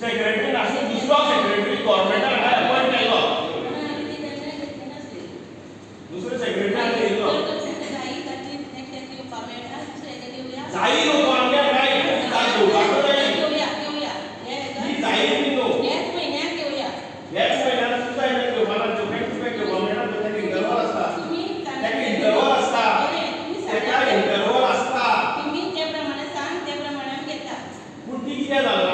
Secretary नासून दुसरो secretary गव्हर्नमेंटान appoint केलो दुसरो सेक्रेटरी केलो जाई नको आमगे राईट काय घेवपाक जाय ही जाई नको ह्याच महिन्यात घेऊया हेच महिन्यात सुद्धा येणार घेवपाक जोमेंट गव्हर्नमेंटान त्याचे इंटरव्हल असता त्याचे इंटरव्हल असता त्याचा इंटरव्हल असता तुम्ही जे प्रमाणे सांग त्या प्रमाणे घेता पूण ती कितें जालां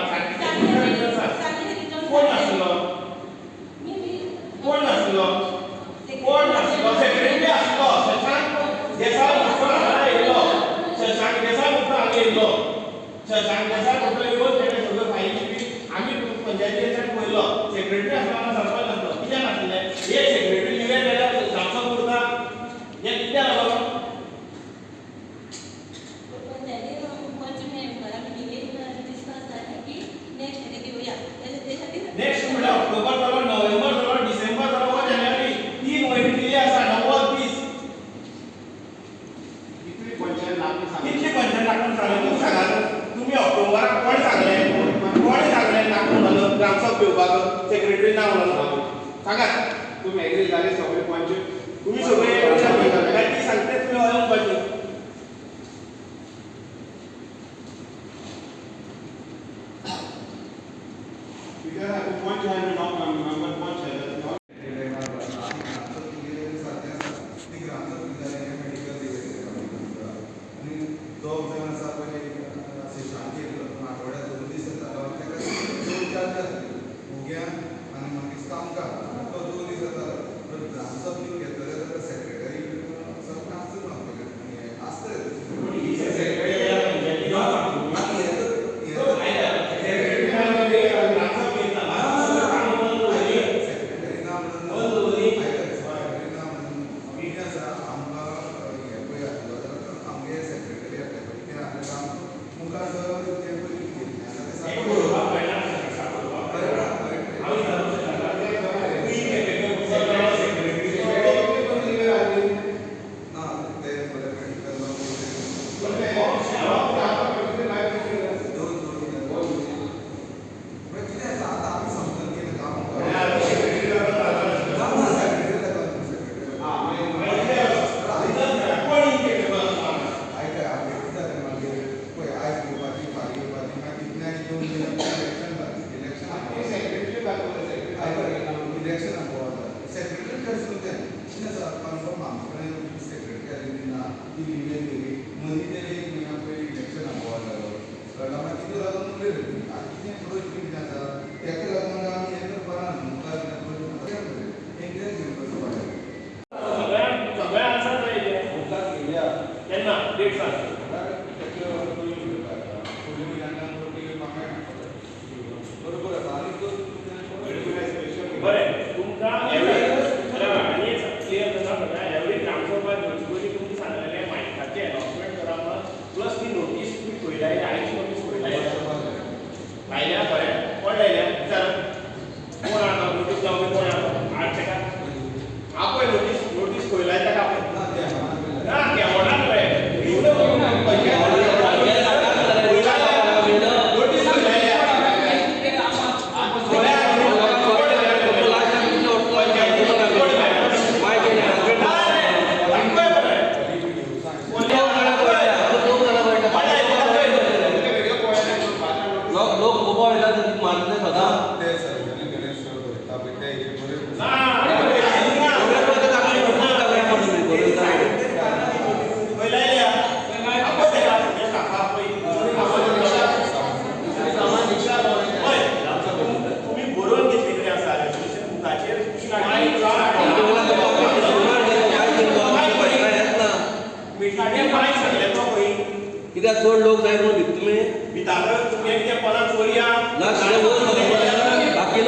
कोण नासलो कोण नासलो कोण नासलो सेक्रेटरी आसलो शशांक देसाय म्हणून हांगा येयलो शशांक देसाय म्हणून हांगा येयलो शशांक देसाय म्हणून येवन तेणे सगळ्यो फायली बी आमी पंचायतीचेर पळयलो सेक्रेटरी आसलो सरपंच नासलो कित्याक नासले एक सेक्रेटरी लिव्हर गेल्यार जावचो उरता हे कित्याक लागलो नेक्स्ट म्हणल्यार ऑक्टोबर जालो नोव्हेंबर जालो डिसेंबर जालो वा जानेवारी 3 म्हयने दिले आसा 90 दीस कितली पंचायत लागून सांगून सांगात तुम्ही ऑक्टोबराक कोण सांगले लागून घालून ग्रामसभा घेवपाक सेक्रेटरी ना म्हणून सांगात तुम्ही एग्री झाले सगळे पंचायत तुम्ही सगळे ती सांगते तुम्ही अजून पाहिजे कित्याक चड लोक जाय म्हणून तुम्ही भितर तुम्ही परत चोरया बाकी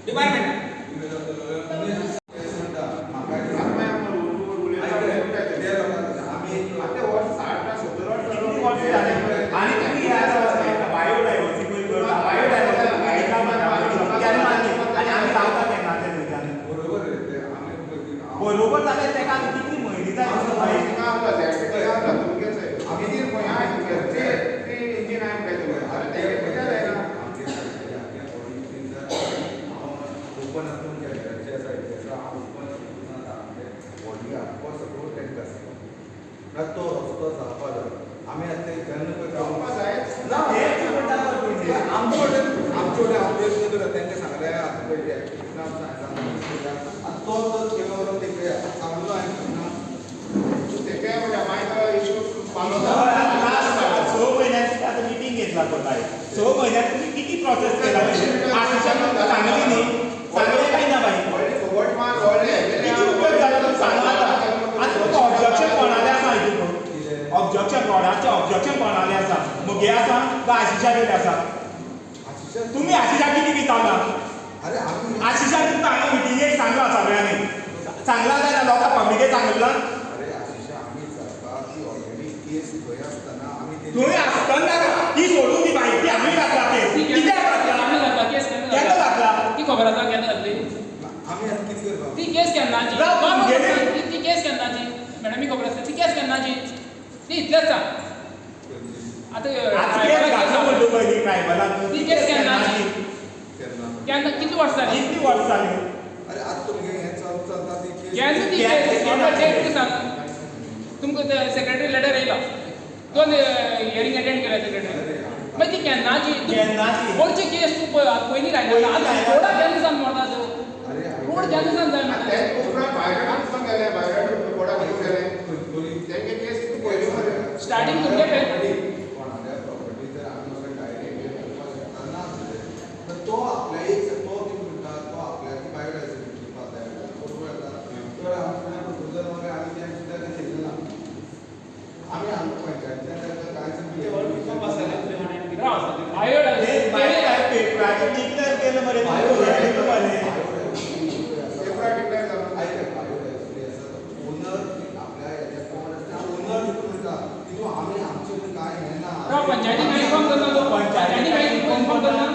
डिपार्टमेंट आणि तुम्ही या बायोडायव्हर्सिटी आणि आम्ही लावता त्यांना ते बरोबर झालं त्याला किती महिने तो रस्तो जावपा जाय आमी आतां आमचे ऑपरेशन केलं त्यांनी सांगले आता पहिले तो केलो वरून ते सांगलो सो महिन्याची आता मीटिंग घेतला पडला 6 महिन्यात तुम्ही किती प्रोसेस केला सांगली नाही सांगले काही ना बाई किती उपयोग झाला तो सांगा आता ऑब्जेक्शन कोणाले आसा ऑब्जेक्शन रोडाचे ऑब्जेक्शन कोणाले आसा मुगे आसा का आशिषा डेट आसा तुम्ही आशिषा किती दिताला अरे आशिषा तुमकां हांगा मिटिंगेक सांगला सगळ्यांनी सांगला जाल्यार लोकां पब्लिकेक सांगला अरे आशिषा आम्ही जाता ती ऑलरेडी केस खंय आसतना आमी तुम्ही आसतना ती सोडून ती माहिती आम्ही घातला ते कित्याक घातला केन्ना घातला ती खबर आसा केन्ना घातली आमी आतां कितें करपाक ती केस केन्नाची ती केस केन्नाची मॅडम खबर आसता ती केस केन्नाची ती इतलेंच सांग आज केस घातला म्हणतो पयली ट्रायबलान ती केस केन्नाची केन्ना कितली वर्स जाली कितली वर्स जाली अरे आज तुमगे हें चलता ती केस केन्ना ती केस केन्ना डेट तूं सांग तुमकां सेक्रेटरी लेटर येयला 2 हियरिंग अटेंड केला सेक्रेटरी मागीर ती केन्नाची कोणची केस तूं पयलीं लायला आतां कोर्टाक केन्ना सावन मरता तूं कोर्ट केन्ना सावन जाय स्टार्टिंग तुमगे प्रॉपर्टी जर आमी वचून डायरेक्ट करपाक शकता ना तर तो आपल्या एक तो कितें म्हणटा तो आपल्याची बायोडायव्हर्सिटी दिवपाक जाय बरोबर आसा तर आमच्या प्रपोजल वगैरे आमी तें सुद्दां केलें ना आमी आमच्या पंचायतीन कांयच पेपराचेर डिक्लेअर केलं मरे पंचायती इन्फॉर्म करना तो पंचायती इन्फॉर्म करना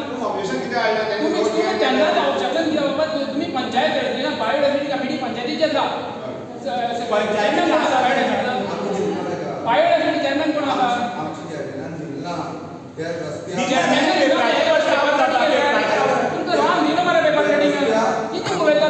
तुम्ही त्यांना औषधं दिलं बाबा तुम्ही पंचायत करतली ना बायोडायव्हर्सिटी कमिटी पंचायतीची आसा बायोडायव्हर्सिटी चेअरमॅन कोण आसा तुमकां राम दिलो मरे पेपर कटिंग किती उलयता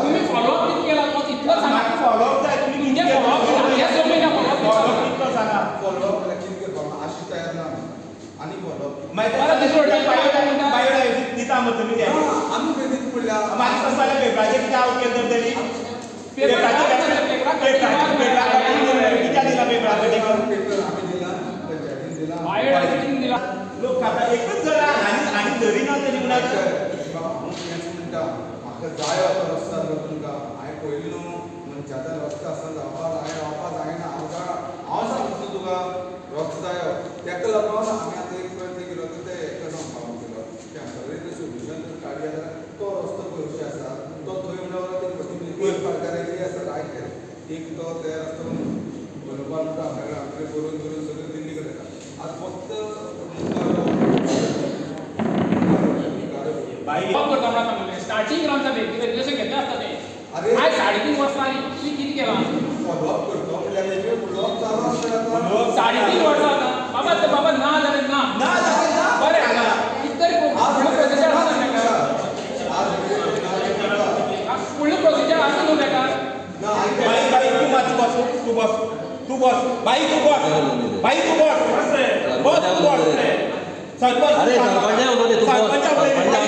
तुम्ही फॉलोअप किती केला मग इतकं सांगा फॉलोअप जाय तुम्ही म्हणजे फॉलोअप केला या दोन महिना फॉलोअप कितलो सांगा फॉलोअप कितें करपाक आशी तयार ना आनी फॉलोअप बायोडायव्हर्सिटी दिता मग तुम्ही त्या आमी कितें पडल्या मागीर कसं जालें पेपराचेर कितें आवट केलें तर तेणी कित्याक दिला पेपरा कटिंग पेपर आमी दिला पंचायतीन दिला बायोडायव्हर्सिटीन दिला लोक खाता एकच जरा आनी धरी ना तरी म्हणटा म्हाका जाय असो रस्तो आसलो तुमकां हांवें पयलीं न्हू मनशाचो रस्तो आसता जावपा जायना हांव सांगता तुका रस्तो जायो तेका लागून आमी आतां एक प्रयत्न केलो की ते हेका सांगपाक केलो टेम्पररी सोल्युशन जर काडया जाल्यार तो रस्तो खंयचो आसा तो थंय म्हणल्यार एक प्रकार एरिया आसा रायट एक तो तयार आसता बरोबर म्हणटा आमचे करून करून सगळें दिल्ली कडेन आतां फक्त स्टार्टिंग आमचा रेग्युलेशन घेतले असता ते अरे काय 3.5 वर्ष आली तुम्ही किती केला फॉलोअप करतो म्हणल्यार हेजे फॉलोअप चालू आसता 3.5 वर्ष आता बाबा ते बाबा ना झाले ना बरे कितरी प्रोसिजर आसा फुल प्रोसिजर आसा न्हू तेका तू बस बाई तू बस सरपंच अरे सरपंच होते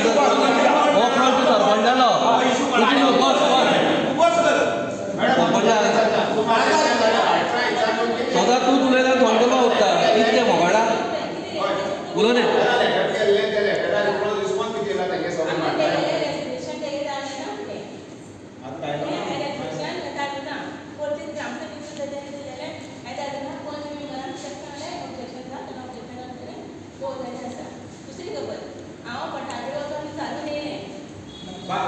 तू बस सरपंचालो सदा तू उलयता थोडलो उरता इतके मोगाडा उलोवने पेपर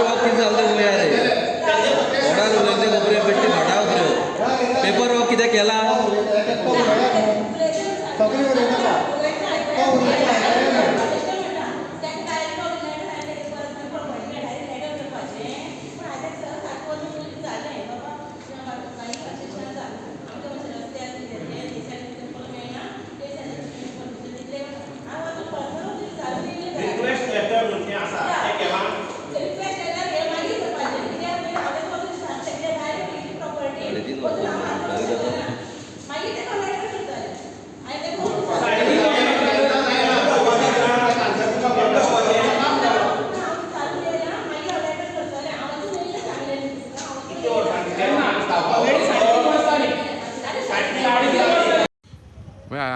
वर्क कितें जालें तें पळया रे व्हडान उलयले खबऱ्यो बेश्टी भाटा खबऱ्यो पेपर वर्क कितें केला रिक्वेस्ट लेटर म्हणजे असा हे केला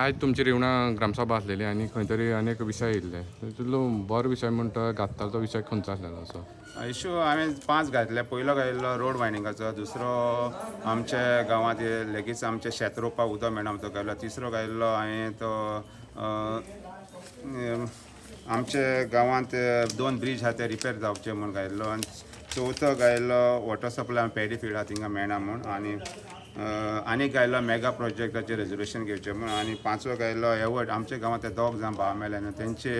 आयज तुमची रिवणा ग्रामसभा आसलेली आनी खंय तरी अनेक विशय येयल्ले तितूंतलो बरो विशय म्हणटा घातलो तो विशय खंयचो आसलेलो असो इश्यू हांवें 5 घातले. पयलो घातिल्लो रोड वायनिंगाचो, दुसरो आमच्या गांवांत लेगीच आमचे शेत रोवपाक उदक मेळना तो घातलो, तिसरो घातिल्लो हांवें तो आमच्या गांवांत 2 ब्रिज आहा ते रिपेर जावचे म्हूण घातिल्लो आनी चवथो घातिल्लो वॉटर सप्लाय पॅडी फीड आहा थिंगा मेळना म्हूण आनी घातिल्लो मेगा प्रोजेक्टाचेर रेजोल्युशन घेवचें म्हूण आनी 5वो घातिल्लो एवट आमच्या गांवांत ते 2 जाण भाव मेले न्हू तेंचे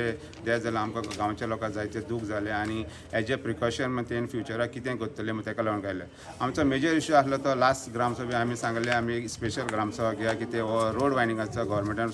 डेथ जाल्यार आमकां गांवच्या लोकांक जायते दूख जालें आनी हेजे प्रिकॉशन म्हण तें फ्युचराक कितें करतले म्हण ताका लागून घातलें. आमचो मेजर इश्यू आसलो तो लास्ट ग्रामसभेक आमी सांगलें आमी स्पेशल ग्रामसभा घेया कितें हो रोड वायनिंगाचो गव्हर्मेंटान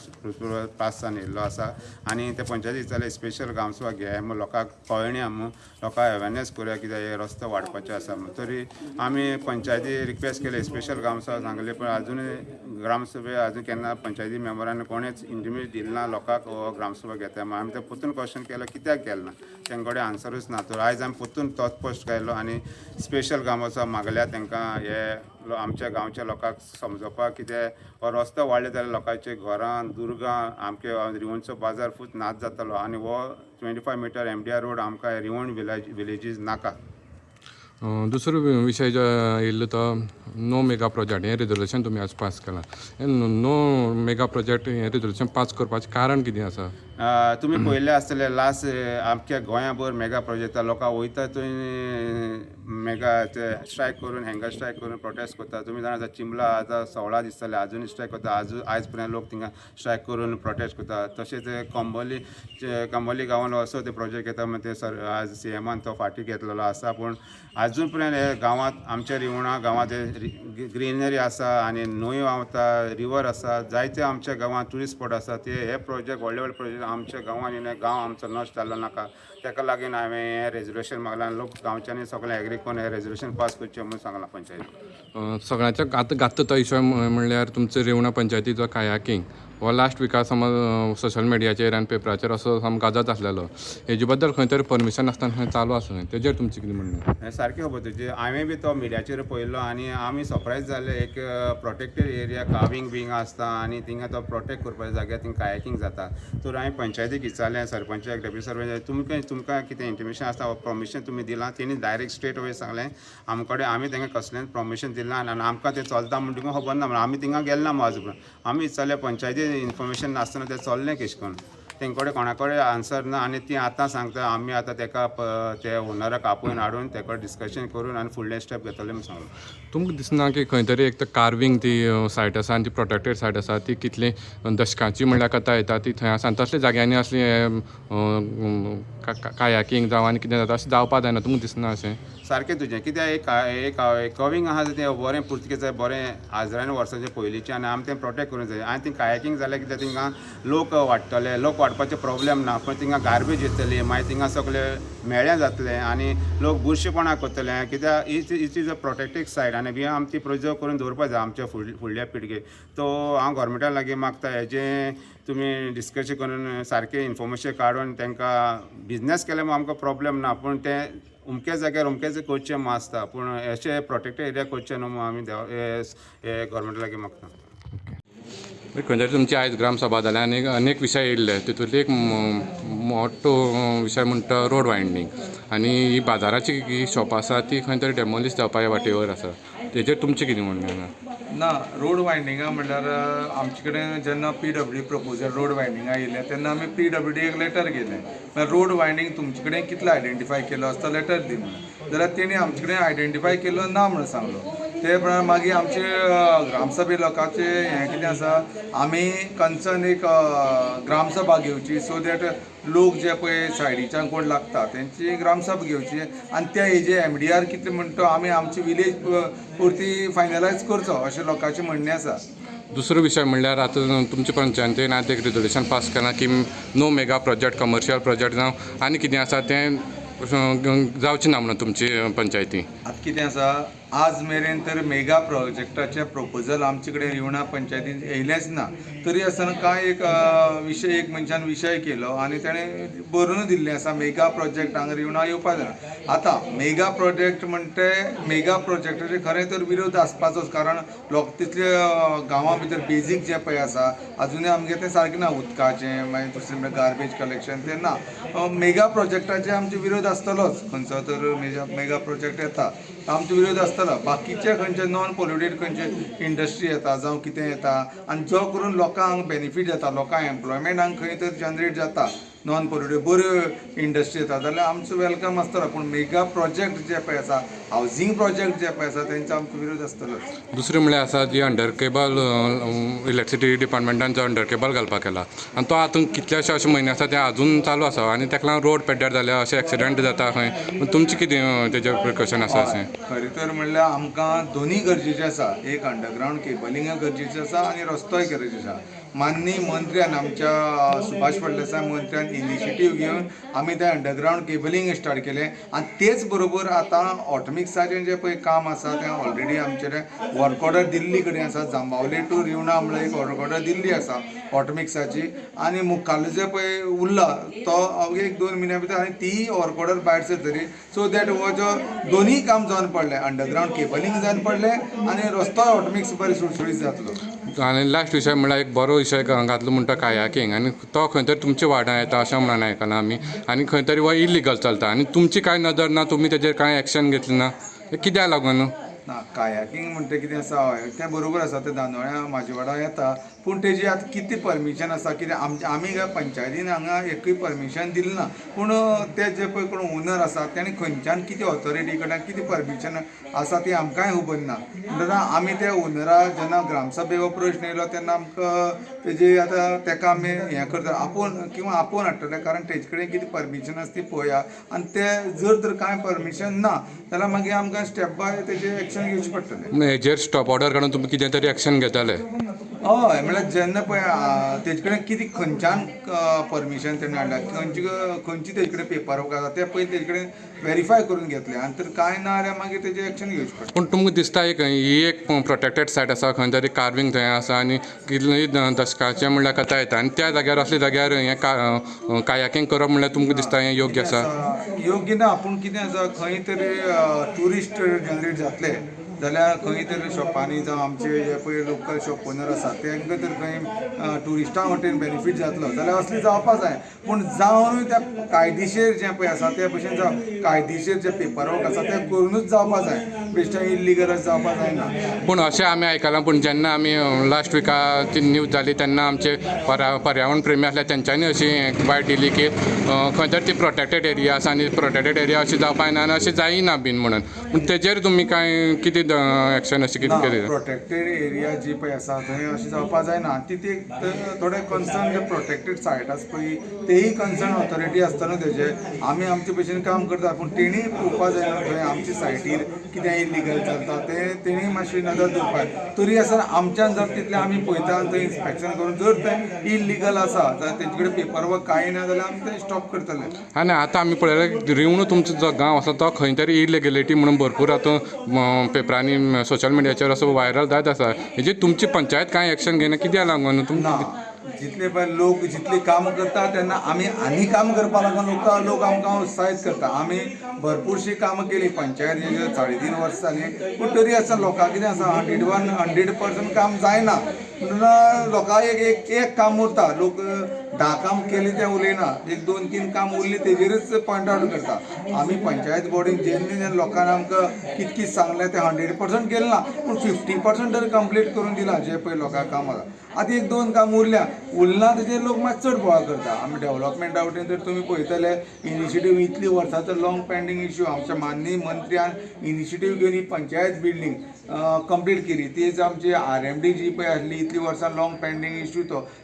पास जावन येयल्लो आसा आनी ते पंचायती जाल्यार स्पेशल ग्रामसभा घेया म्हूण लोकांक कळण्या म्हूण लोकांक अवेरनेस करूया कित्याक हे रस्तो वाडपाचे आसा म्हूण. तरी आमी पंचायती रिक्वेस्ट केले स्पेशल ग्रामसभा सांगले पण अजूनय ग्रामसभे अजून केन्ना पंचायती मेंबरांनी कोणेच इंटिमेट दिलें ना लोकांक हो ग्रामसभा घेता म्हूण. आमी ते परतून क्वेश्चन केलो कित्याक केलें ना तेंचे कडेन आन्सरूच ना. तर आयज आमी परतून तोच पोस्ट केलो आनी स्पेशल ग्रामसभा मागल्या तांकां हे आमच्या गांवच्या लोकांक समजोवपाक कितें हो रस्तो वाडले जाल्यार लोकांचे घरां दुर्गां आमचे रिवणचो बाजार फूट नाच जातालो आनी हो 25 मीटर MDR रोड आमकां रिवण विलेजीस नाका. दुसरो विशय जो येयल्लो तो नो मेगा प्रोजेक्ट हें रेजोल्युशन तुमी आज पास केलां. नो मेगा प्रोजेक्ट हें रेजोल्युशन पास करपाचें कारण कितें आसा? तुमी पळयल्लें आसतलें लास्ट आमच्या गोंयाभर मेगा प्रोजेक्टा लोकां वयता थंय मेगा स्ट्रायक करून हँगर स्ट्रायक करून प्रोटेस्ट करता. तुमी जाणा चिंबला आतां 16 दीस जाले आजुनूय स्ट्रायक करता. आयज पर्यंत लोक थिंगा स्ट्रायक करून प्रोटेस्ट करता. तशेंच कंबोली गांवांत असो ते प्रोजेक्ट येता म्हणजे ते आज CMान तो फाटी घेतलेलो आसा पूण आजून पर्यंत हे गांवांत आमच्या रिवणा गांवांत ग्रीनरी आसा आनी न्हंयो वता रिवर आसा जायते आमच्या गांवांत ट्युरिस्ट स्पॉट आसा ते हे प्रोजेक्ट व्हडले प्रोजेक्ट आमच्या गांवांत येवन गांव आमचो नश्ट जाल्लो नाका. ताका लागून हांवें हें रेजोल्युशन मागलां लोक गांवच्यांनी सगळें एग्री करून हें रेजोल्युशन पास करचें म्हणून सांगलां पंचायती. सगळ्यांच्या आतां घातलो तो विशय म्हणल्यार तुमचो रेवणा पंचायतीचो कायाकींग हो लास्ट विका समज सोशल मिडियाचेर आनी पेपराचेर असो सामको गाजत आसलेलो. हेजे बद्दल खंय तरी परमिशन आसतना खंय चालू आसा तेजेर तुमचें कितें म्हणणें? हें सारकें खबर तुजें. हांवें बी तो मिडियाचेर पळयलो आनी आमी सरप्रायज जाले. एक प्रोटेक्टेड एरिया कावींग बींग आसता आनी थिंगा तो प्रोटेक्ट करपाच्या जाग्यार थिंगा कायाकींग जाता. तर हांवें पंचायतीक विचारलें सरपंचाक डेप्युटी सरपंच तुमकां कितें इंटिमेशन आसता परमिशन तुमी दिलां. तेणी डायरेक्ट स्ट्रेट अवे सांगलें आमचे कडेन आमी तांकां कसलेंच परमिशन दिलें ना आनी आमकां तें चलता म्हण तुमकां खबर ना म्हण आमी थिंगा गेले ना आजून पर्यंत. आमी विचारलें पंचायती इन्फॉर्मेशन नासतना तें चल्लें कशें करून. तेंचे कडेन कोणा कडेन आन्सर ना आनी ती आतां सांगता आमी आतां ताका ते ओनराक आपोवन हाडून ताचे कडेन डिस्कशन करून आनी फुडलें स्टेप घेतलें म्हूण सांगलें. तुमकां दिसना की खंय तरी एक तर कार्विंग ती सायट आसा आनी ती प्रोटेक्टेड सायट आसा ती कितली दशकांची म्हणल्यार कथा येता ती थंय आसा आनी तसल्या जाग्यांनी असली कायाकींग जावं आनी कितें जाता अशें जावपा जायना तुमकां दिसना अशें? सारकें तुजें कित्याक एक कविंग आहा तें बरें पुर्तुगेज बरें हजारांनी वर्सांचें पयलींचें आनी आमी तें प्रोटेक्ट करूंक जाय. आनी तीं कायाकींग जाल्यार कित्याक थिंगा लोक वाडटले लोक वाडपाचें प्रॉब्लेम ना पूण थिंगा गार्बेज येतली मागीर थिंगा सगळें मेळ्ळें जातलें आनी लोक बुरशेपणां करतले कित्याक इट इज अ प्रोटेक्टेड सायट आनी वी आमी ती प्रिजर्व करून दवरपाक जाय आमच्या फुडल्या पिळगेक. तो हांव गोवोरमेंटा लागीं मागता हेजें तुमी डिस्कशन करून सारकें इन्फॉर्मेशन काडून तांकां बिजनेस केले म्हूण आमकां प्रॉब्लेम ना पूण तें उमके जाग्यार उमकेच करचें म्हूण आसता पूण अशें प्रोटेक्टेड एरिया करचें न्हू म्हूण आमी हे गोवोरमेंटा लागीं मागता. खंय तरी तुमची आयज ग्रामसभा जाल्या आनी अनेक विशय येयल्ले तितूंतली एक मोठो विशय म्हणटा रोड वायंडींग आनी ही बाजाराची ही शॉप आसा ती खंय तरी डेमोलिश जावपा ह्या वाटेवर आसा तेजेर तुमचें कितें म्हणणें ना रोड वायंडिंगा म्हणल्यार आमचे कडेन जेन्ना PWD प्रपोजल रोड वायंडिंगा येयलें तेन्ना आमी PWD एक लेटर केलें म्हळ्यार रोड वायंडींग तुमचे कडेन कितलो आयडेंटिफाय केलो आसता लेटर दी म्हणून जाल्यार तेणी आमचे कडेन आयडेंटिफाय केलो ना म्हणून सांगलो ते प्रमाणे मागीर आमचे ग्रामसभे लोकांचे हें कितें आसा आमी कन्सर्न एक ग्रामसभा घेवची सो दॅट लोक जे पळय सायडीच्यान कोण लागता तेंची ग्रामसभा घेवची आनी त्या हेजे MDR कितें म्हणटा आमी आमची विलेज पुरती फायनलायज करचो अशें लोकांचें म्हणणें आसा दुसरो विशय म्हणल्यार आतां तुमच्या पंचायतीन आतां एक रिजोल्युशन पास केलां की no mega project commercial project जावं आनी कितें आसा तें जावचें ना म्हणून तुमची पंचायती आतां कितें आसा आज मेरेन तर मेगा प्रोजेक्टाचे प्रपोजल आमचे कडेन रिवणा पंचायतीन येयलेंच ना तरी आसतना कांय एक विशय एक मनशान विशय केलो आनी ताणें बरोवन दिल्लें आसा मेगा प्रोजेक्ट हांगा रिवणा येवपा जाय आतां मेगा प्रोजेक्ट म्हणटे मेगा प्रोजेक्टाचे खरें तर विरोध आसपाचोच कारण लोक तितले गांवां भितर बेजीक जें पळय आसा अजुनूय आमगे तें सारकें ना उदकाचें मागीर दुसरें म्हणल्यार गार्बेज कलेक्शन तें ना मेगा प्रोजेक्टाचे आमचे विरोध आसतलोच खंयचो तर मेगा प्रोजेक्ट येता आमचो विरोध आसतलो बाकीचे खंयचे नॉन पोल्युटेड खंयचे इंडस्ट्री येता जावं कितें येता आनी जो करून लोकांक बेनिफीट जाता लोकांक एम्प्लॉयमेंटाक खंय तर जनरेट जाता नॉन पोल्युटेड बऱ्यो इंडस्ट्री येता जाल्यार आमचो वेलकम आसतलो पूण मेगा प्रोजेक्ट जे पळय आसा हावजींग प्रोजेक्ट जे पळय आसा तेंचो आमचो विरोध आसतलोच दुसरें म्हणल्यार आसा जी अंडर केबल इलेक्ट्रिसिटी डिपार्टमेंटान जो अंडर केबल घालपाक केला आनी तो आतां कितलेशे अशे म्हयने आसा ते अजून चालू आसा आनी ताका लागून रोड पेड्ड्यार जाल्या अशे एक्सिडेंट जाता खंय तुमचें कितें तेजेर प्रिकॉशन आसा अशें खरें तर म्हणल्यार आमकां दोनूय गरजेचें आसा एक अंडरग्रावंड केबलिंग गरजेचें आसा आनी रस्तोय गरजेचो आसा माननीय मंत्र्यान आमच्या सुभाष फळदेसाय मंत्र्यान इनिशिएटीव घेवन आमी तें अंडरग्रावंड केबलिंग स्टार्ट केलें आनी तेच बरोबर आतां ऑटोमिक्साचें जें पळय काम आसा तें ऑलरेडी आमचे वर्क ऑर्डर दिल्ली कडेन आसा जांबावले टू रिवणा म्हणल्यार एक वर्क ऑर्डर दिल्ली आसा ऑटोमिक्साची आनी मुखाल्लो जें पळय उरला तो एक 2 म्हयन्या भितर आनी ती वर्क ऑर्डर भायर सरतली सो दॅट हो जो दोनूय काम जावन पडलें अंडरग्रावंड केबलिंग जावन पडलें आनी रस्तो ऑटोमिक्स बरें सुटसुटीत जातलो आनी लास्ट विशय म्हणल्यार एक बरो विशय घातलो म्हणटा कायाकींग आनी तो खंय तरी तुमच्या वाड्यां येता अशें म्हणून आयकलां आमी आनी खंय तरी हो इलिगल चलता आनी तुमची कांय नदर ना तुमी तेजेर कांय एक्शन घेतली ना कित्याक लागून ना कायाकींग म्हणटा कितें आसा हय तें बरोबर आसा तें दांदोळ्या म्हाजे वाडा येता पूण तेजी आतां कितें परमिशन आसा कितें आमी पंचायतीन हांगा एकूय परमिशन दिलें ना पूण ते जे पळय कोण ओनर आसा तेणी खंयच्यान कितें ऑथॉरिटी कडल्यान कितें परमिशन आसा ती आमकांय खबर ना म्हणटना आमी त्या ओनरा जेन्ना ग्रामसभे हो प्रश्न येयलो तेन्ना आमकां तेजी आतां ताका आमी हें करता आपोवन हाडटले कारण तेजे कडेन कितें परमिशन आसा ती पळोवया आनी ते जर तर कांय परमिशन ना जाल्यार मागीर आमकां स्टेप बाय तेजेर एक्शन घेवचें पडटलें हेजेर स्टॉप ऑर्डर काडून तुमी कितें तरी एक्शन घेताले हय म्हळ्यार जेन्ना पळय तेजे कडेन कितें खंयच्यान परमिशन तेणें हाडला खंयची तेजे कडेन पेपर वर्क आसा तें पयलीं तेजे कडेन व्हेरीफाय करून घेतलें आनी तर कांय ना जाल्यार मागीर तेजेर एक्शन घेवचें पडटा पूण तुमकां दिसता ही एक प्रोटेक्टेड सायट आसा खंय तरी कार्विंग थंय आसा आनी कितलींय दशकाचें म्हणल्यार कथा येता आनी त्या जाग्यार असल्या जाग्यार हें कायाकींग करप म्हणल्यार तुमकां दिसता हें योग्य आसा योग्य ना पूण कितें आसा खंय तरी ट्युरिस्ट जनरेट जातले जाल्यार खंय तरी शॉपांनी जावं आमचे जे पळय लोकल शॉप ओनर आसा तांकां तर खंय ट्युरिस्टां वटेन बेनिफीट जातलो जाल्यार असली जावपा जाय पूण जावनूय त्या कायदेशीर जें पळय आसा ते भशेन जावं कायदेशीर जे पेपर वर्क आसा तें करूनच जावपा जाय बेश्टें इल्लिगलच जावपा जायना पूण अशें आमी आयकलां पूण जेन्ना आमी लास्ट विकाची न्यूज जाली तेन्ना आमचे पर्यावरण प्रेमी आसले तेंच्यांनी अशी वायट दिली की खंय तरी ती प्रोटेक्टेड एरिया आसा आनी प्रोटेक्टेड एरिया अशी जावपा जायना आनी अशें जायना बीन म्हणून पूण तेजेर तुमी कांय कितें एक्शन अशें कितें केलें प्रोटेक्टेड एरिया जी पळय आसा थंय अशें जावपा जायना ती थोडे कन्सर्न जे प्रोटेक्टेड सायट आसा पळय तेही कन्सर्न ऑथॉरिटी आसता न्हू तेजे आमी आमचे भशेन काम करता पूण तेणी पळोवपा जायना थंय आमचे सायटीर कितें इल्लिगल चलता तेणी मातशी नदर दवरपाक तरी आसतना आमच्यान जर तितलें आमी पळयता आनी थंय इन्स्पेक्शन करून जर तें इल्लिगल आसा जाल्यार तेजे कडेन पेपर वर्क कांय ना जाल्यार आमी तें स्टॉप करतले आनी आतां आमी पळयलें रिवणू तुमचो जो गांव आसा तो खंय तरी इलिगेलिटी म्हणून भरपूर आतां पेपरांनी सोशल मिडियाचेर असो व्हायरल जायत आसा हेजी तुमची पंचायत कांय एक्शन घेयना कित्याक लागून जितले पळय लोक जितले काम करता तेन्ना आमी आनी काम करपा लागून लोक आमकां उत्साहीत करता आमी भरपूरशीं कामां केली पंचायत 3.5 वर्सां जालीं पूण तरी आसा लोकांक कितें आसा 100% काम जायना म्हणून लोकांक एक काम उरता लोक काम केले ते उलयना, एक 2-3 काम उरली तेजेरच पॉयंट आउट करता. आमी पंचायत बॉडीन जेन्ना लोकांनी आमकां कितकी सांगलें ते 100% केलें ना, पूण 50% तरी कंप्लीट करून दिलां जे पळय लोकांक काम आसा. आतां 1-2 काम उरना तेजेर लोक मातसो चड बोवाळ करता. आमी डेव्हलपमेंटा वटेन तर तुमी पळयतले इनिशिएटीव इतली वर्सांचो लॉंग पेंडींग इश्यू आमच्या माननीय मंत्र्यान इनिशिएटीव घेवन ही पंचायत बिल्डींग कंप्लीट केली. तीच आमची RMD जी पळय आसली इतली वर्सां लॉंग पेंडींग इश्यू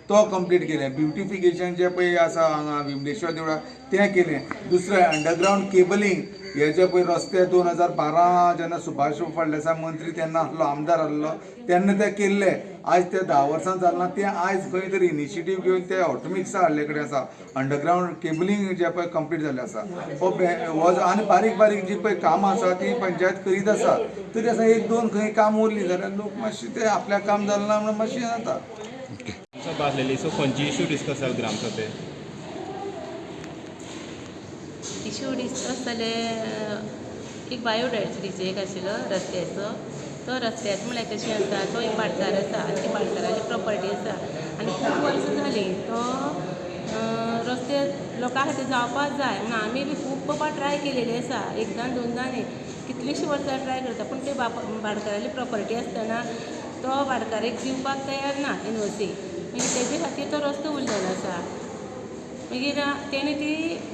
तो कंप्लीट केलें. ब्युटिफिकेशन जे पळय आसा हांगा विमलेश्वर देवळा तें केलें. दुसरें अंडरग्रावंड केबलींग हे जे पळय रस्ते 2012 जेन्ना सुभाष फळदेसाय मंत्री तेन्ना आसलो, आमदार आसलो तेन्ना ते केल्ले. आयज ते 10 वर्सां जालना ते आयज खंय तरी इनिशिएटीव घेवन ते ऑटोमिक्सा हाडले कडेन आसा. अंडरग्रावंड केबलींग जे पळय कंप्लीट जाल्लें आसा हो आनी बारीक बारीक जी पळय कामां आसा ती पंचायत करीत आसा. तरी आसा 1-2 खंय काम उरली जाल्यार लोक मातशी ते आपल्या काम जालें ना म्हणून मातशी जाता. सभा आसलेली, सो खंयची इश्यू डिस्कस जाले ग्रामसभेत? इश्यू डिस्कस जाले एक बायोडायवर्सिटीचो एक आशिल्लो रस्त्याचो. तो रस्त्याचो म्हळ्यार कशें आसा, तो एक भाटकार आसा आनी ती भाटकाराची प्रॉपर्टी आसा आनी खूब वर्सां जालीं तो रस्ते लोकां खातीर जावपाक जाय म्हणून आमी बी खूब पाट ट्राय केलेली आसा. 1-2 न्ही, कितलींशीं वर्सां ट्राय करता पूण ते भाटकाराची प्रॉपर्टी आसतना तो भाटकाराक दिवपाक तयार ना एनओसी. मागीर तेजे खातीर तो रस्तो उरलेलो आसा. मागीर तेणें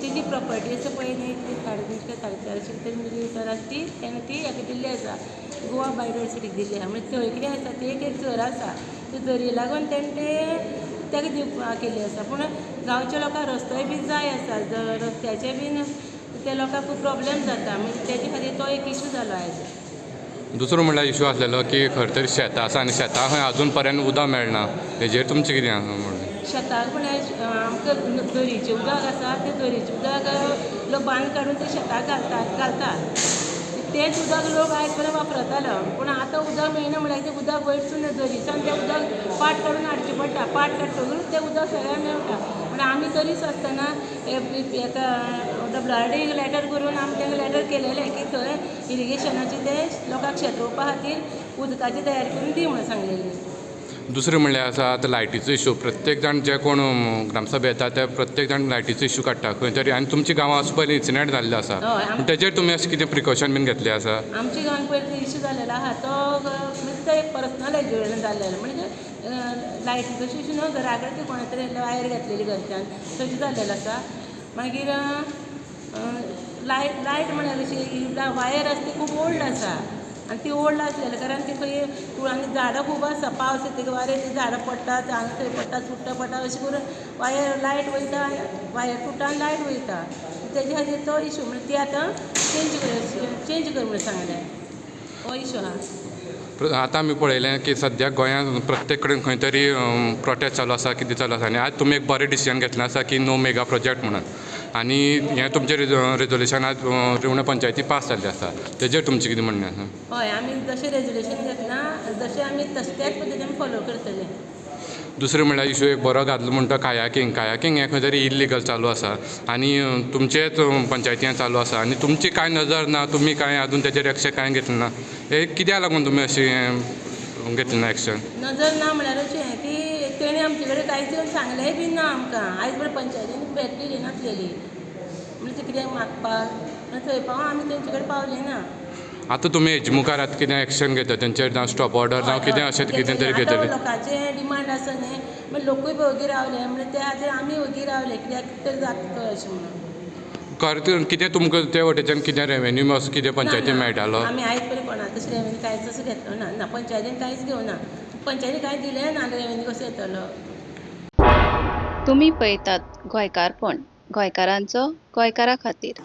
तेजी प्रॉपर्टी आसा पळय न्ही ती 350-450 तरी मिटर आसा ती तेणें ती हेका दिल्ली आसा, गोवा बायोडायवर्सिटीक दिल्ली आसा. म्हणजे थंय कितें आसा ती एक झर आसा, ते झरी लागून तेणें तेका दिवपाक केल्ली आसा. पूण गांवच्या लोकांक रस्तोय बी जाय आसा, रस्त्याचे बीन त्या लोकांक खूब प्रॉब्लेम जाता. म्हणजे तेजे खातीर तो एक इशू जालो आयज. दुसरो म्हणल्यार इशू आसलेलो की खंय तरी शेतां आसा आनी शेतां खंय अजून पर्यंत उदक मेळना, हेजेर तुमचें कितें आसा म्हणलें? शेताक म्हळ्यार आमकां झरीचें उदक आसा, तें झरीचें उदक लोक बांद काडून ते शेताक घालतात. तेंच उदक लोक आयज पर्यंत वापरतालो. पूण आतां उदक मेळना म्हळ्यार तें उदक वयरसून झरीसान तें उदक पाट काडून हाडचें पडटा. पाट काडटकूच तें उदक सगळ्यांक मेळटा. पूण आमी तरीच आसतना हेका WRD लॅटर करून आमी तांकां लॅटर केलेलें की थंय इरिगेशनाचें ते लोकांक शेत रोवपा खातीर उदकाची तयारी करून दी म्हणून सांगलेली. दुसरें म्हणल्यार आसा आतां लायटीचो इशू. प्रत्येक जाण जे कोण ग्रामसभा येता ते प्रत्येक जाण लायटीचो इशू काडटा खंय तरी. आनी तुमच्या गांवांत असो पयलीं इन्सिडंट जाल्लो आसा, तेजेर तुमी अशें कितें प्रिकॉशन बीन घेतलें आसा? आमच्या गांवांत पयलीं इशू जाल्लो आहा तो म्हणजे तो एक पर्सनल हेजेर जाल्लेलो. म्हणजे लायटीचो इशू न्हू, घरा कडेन कोणा तरी वायर घातलेली घरच्यान तशें जाल्लेलो आसा. मागीर लायट म्हळ्यार कशी वायर आसा ती खूब ओल्ड आसा आनी ती ओल्ड आसलेल्या कारण ती खंय कुळांनी झाडां खूब आसा. पावस येतकीर वारें ती झाडां पडटात, हांगा थंय पडटा, सुट्टा पडटा, अशें करून वायर लायट वयता, वायर तुट्टा आनी लायट वयता. तेजे खातीर तो इशू म्हणजे ती आतां चेंज कर म्हणून सांगलें. हो इशू आहा. आतां आमी पळयलें की सद्याक गोंयांत प्रत्येक कडेन खंय तरी प्रोटेस्ट चालू आसा, कितें चालू आसा. आनी आज तुमी एक बरें डिसिजन घेतलें आसा की नो मेगा प्रोजेक्ट म्हणून. आनी हें तुमचें रेजोल्युशन आज रेवण्या पंचायती पास जाल्लें आसा, तेजेर तुमचें कितें म्हणणें आसा? हय, आमी जशें रेजोल्युशन घेतलां जशें आमी त्याच पद्दतीन फॉलो करतले. दुसरें म्हणल्यार इशू एक बरो घातलो म्हणटा कायाकींग हें खंय तरी इल्लिगल चालू आसा आनी तुमचेच पंचायतीन चालू आसा आनी तुमची कांय नजर ना, तुमी कांय आजून तेजेर एक्शन कांय घेतलें ना. हे कित्याक लागून तुमी अशें घेतलें ना एक्शन? नजर ना म्हळ्यार अशें की तेणें आमचे कडेन कांयच येवन सांगलेंय बीन ना आमकां. आयज बरें पंचायतीन भेटलेली नासलेली म्हणजे कितें मागपाक थंय पावून आमी तेंचे कडेन पावले ना. आतां तुमी हेजे मुखार आतां कितें एक्शन घेता तेंचेर जावं स्टॉप ऑर्डर जावं कितें अशें कितें तरी घेतलें? लोकांचें डिमांड आसा न्ही, मागीर लोकूय वगी रावले म्हणजे त्या खातीर आमी वगी रावले कित्याक तरी जाता अशें म्हणून. खरें कितें तुमकां ते वटेच्यान कितें रेवेन्यू असो कितें पंचायतीन मेळटालो? आमी आयज पर्यंत कोणा तशें रेवेन्यू कांयच असो घेतलो ना. पंचायतीन कांयच घेवना. पंचायतीन कांय दिलें ना, रेवेन्यू कसो येतलो? तुम्ही पळयतात गोंयकारपण, गोंयकारांचो गोंयकारा खातीर.